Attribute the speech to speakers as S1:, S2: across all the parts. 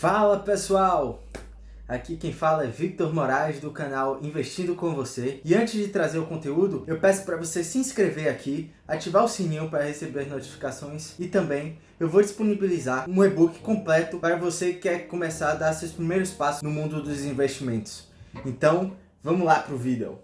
S1: Fala pessoal, aqui quem fala é Victor Moraes do canal Investindo com Você. E antes de trazer o conteúdo, eu peço para você se inscrever aqui, ativar o sininho para receber notificações e também eu vou disponibilizar um e-book completo para você que quer começar a dar seus primeiros passos no mundo dos investimentos. Então, vamos lá para o vídeo.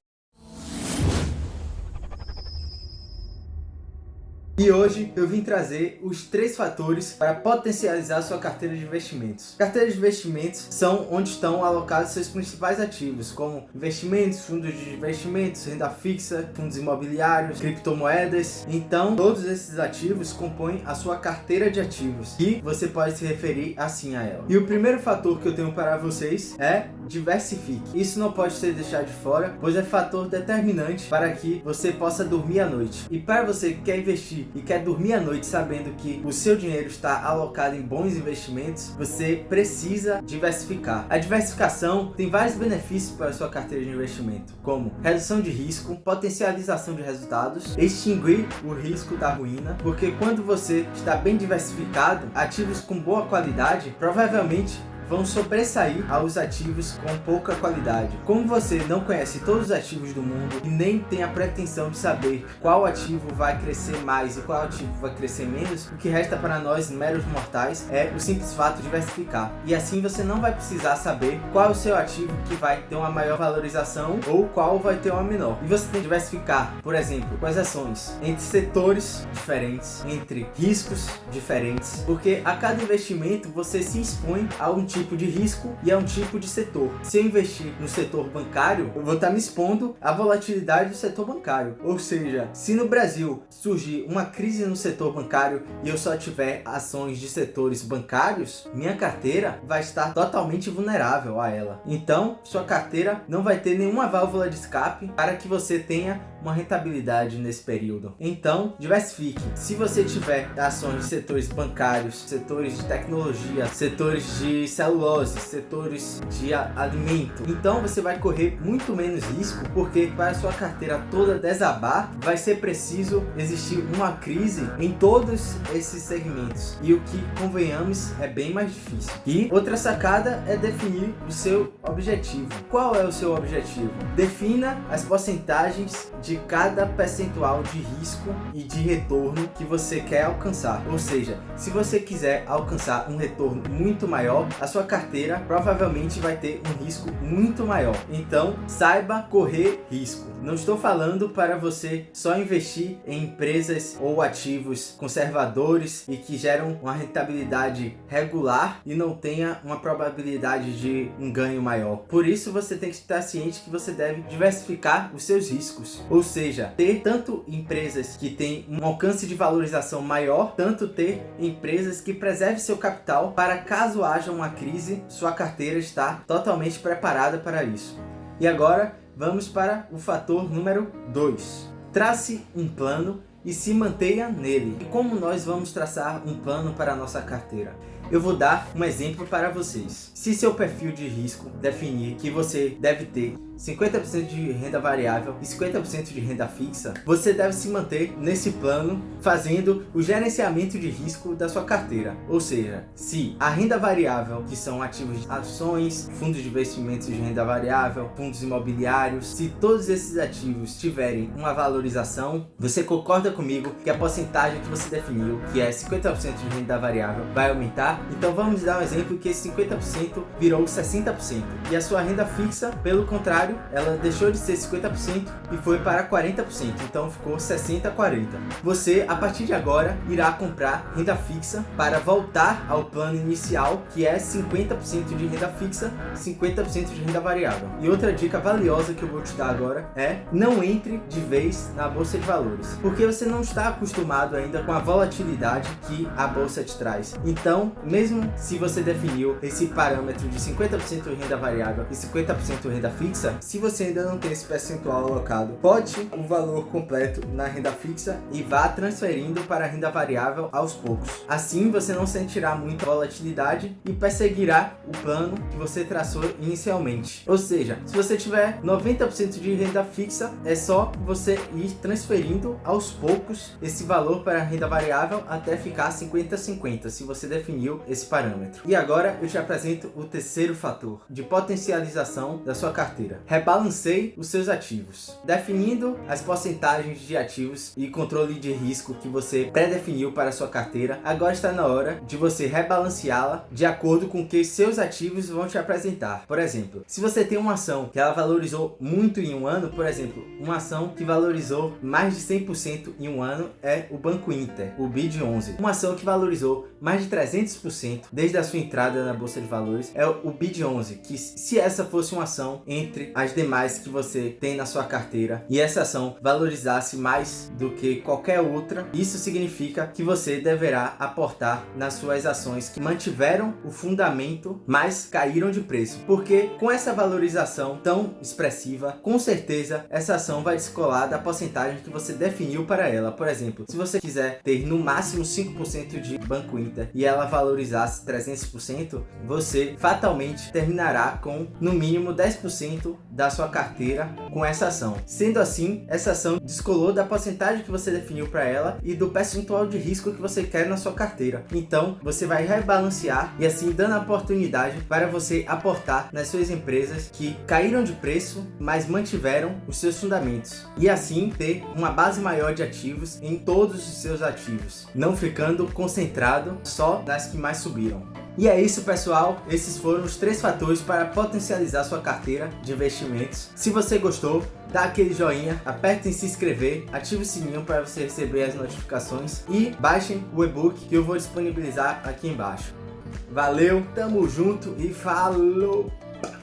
S1: E hoje eu vim trazer os 3 fatores para potencializar sua carteira de investimentos. Carteiras de investimentos são onde estão alocados seus principais ativos, como investimentos, fundos de investimentos, renda fixa, fundos imobiliários, criptomoedas. Então, todos esses ativos compõem a sua carteira de ativos e você pode se referir assim a ela. E o primeiro fator que eu tenho para vocês é diversifique. Isso não pode ser deixado de fora, pois é fator determinante para que você possa dormir à noite. E para você que quer investir e quer dormir à noite sabendo que o seu dinheiro está alocado em bons investimentos, você precisa diversificar. A diversificação tem vários benefícios para a sua carteira de investimento, como redução de risco, potencialização de resultados, extinguir o risco da ruína, porque quando você está bem diversificado, ativos com boa qualidade provavelmente vão sobressair aos ativos com pouca qualidade. Como você não conhece todos os ativos do mundo e nem tem a pretensão de saber qual ativo vai crescer mais e qual ativo vai crescer menos, o que resta para nós meros mortais é o simples fato de diversificar. E assim você não vai precisar saber qual é o seu ativo que vai ter uma maior valorização ou qual vai ter uma menor. E você tem que diversificar, por exemplo, com as ações entre setores diferentes, entre riscos diferentes, porque a cada investimento você se expõe a um tipo de risco e a um tipo de setor. Se eu investir no setor bancário, eu vou estar me expondo à volatilidade do setor bancário. Ou seja, se no Brasil surgir uma crise no setor bancário e eu só tiver ações de setores bancários, minha carteira vai estar totalmente vulnerável a ela. Então, sua carteira não vai ter nenhuma válvula de escape para que você tenha uma rentabilidade nesse período. Então, diversifique. Se você tiver ações de setores bancários, setores de tecnologia, setores de celulose, setores de alimento, então você vai correr muito menos risco, porque para a sua carteira toda desabar, vai ser preciso existir uma crise em todos esses segmentos. E o que, convenhamos, é bem mais difícil. E outra sacada é definir o seu objetivo. Qual é o seu objetivo? Defina as porcentagens de cada percentual de risco e de retorno que você quer alcançar. Ou seja, se você quiser alcançar um retorno muito maior, a sua carteira provavelmente vai ter um risco muito maior. Então, saiba correr risco. Não estou falando para você só investir em empresas ou ativos conservadores e que geram uma rentabilidade regular e não tenha uma probabilidade de um ganho maior. Por isso, você tem que estar ciente que você deve diversificar os seus riscos. Ou seja, ter tanto empresas que têm um alcance de valorização maior, tanto ter empresas que preservem seu capital para caso haja uma crise, sua carteira está totalmente preparada para isso. E agora, vamos para o fator número 2. Trace um plano e se mantenha nele. E como nós vamos traçar um plano para a nossa carteira? Eu vou dar um exemplo para vocês. Se seu perfil de risco definir que você deve ter 50% de renda variável e 50% de renda fixa, você deve se manter nesse plano fazendo o gerenciamento de risco da sua carteira. Ou seja, se a renda variável, que são ativos de ações, fundos de investimentos de renda variável, fundos imobiliários, se todos esses ativos tiverem uma valorização, você concorda comigo que a porcentagem que você definiu, que é 50% de renda variável, vai aumentar? Então vamos dar um exemplo que esse 50% virou 60%. E a sua renda fixa, pelo contrário, ela deixou de ser 50% e foi para 40%, então ficou 60-40. Você, a partir de agora, irá comprar renda fixa para voltar ao plano inicial, que é 50% de renda fixa, 50% de renda variável. E outra dica valiosa que eu vou te dar agora é: não entre de vez na bolsa de valores, porque você não está acostumado ainda com a volatilidade que a bolsa te traz. Então, mesmo se você definiu esse parâmetro de 50% renda variável e 50% renda fixa, se você ainda não tem esse percentual alocado, bote o valor completo na renda fixa e vá transferindo para a renda variável aos poucos. Assim você não sentirá muita volatilidade e perseguirá o plano que você traçou inicialmente. Ou seja, se você tiver 90% de renda fixa, é só você ir transferindo aos poucos esse valor para a renda variável até ficar 50-50, se você definiu definiu esse parâmetro. E agora eu te apresento o terceiro fator de potencialização da sua carteira. Rebalanceie os seus ativos. Definindo as porcentagens de ativos e controle de risco que você pré-definiu para a sua carteira, agora está na hora de você rebalanceá-la de acordo com o que seus ativos vão te apresentar. Por exemplo, se você tem uma ação que ela valorizou muito em um ano, por exemplo, uma ação que valorizou mais de 100% em um ano é o Banco Inter, o BID11. Uma ação que valorizou mais de 300% desde a sua entrada na Bolsa de Valores é o BID11, que se essa fosse uma ação entre as demais que você tem na sua carteira e essa ação valorizasse mais do que qualquer outra, isso significa que você deverá aportar nas suas ações que mantiveram o fundamento, mas caíram de preço. Porque com essa valorização tão expressiva, com certeza essa ação vai descolar da porcentagem que você definiu para ela. Por exemplo, se você quiser ter no máximo 5% de Banco Inter e ela valorizasse 300%, você fatalmente terminará com no mínimo 10% da sua carteira com essa ação. Sendo assim, essa ação descolou da porcentagem que você definiu para ela e do percentual de risco que você quer na sua carteira. Então, você vai rebalancear e assim dando a oportunidade para você aportar nas suas empresas que caíram de preço, mas mantiveram os seus fundamentos. E assim ter uma base maior de ativos em todos os seus ativos, não ficando concentrado só nas que mais subiram. E é isso, pessoal, esses foram os 3 fatores para potencializar sua carteira de investimentos. Se você gostou, dá aquele joinha, aperte em se inscrever, ative o sininho para você receber as notificações e baixem o e-book que eu vou disponibilizar aqui embaixo. Valeu, tamo junto e falou!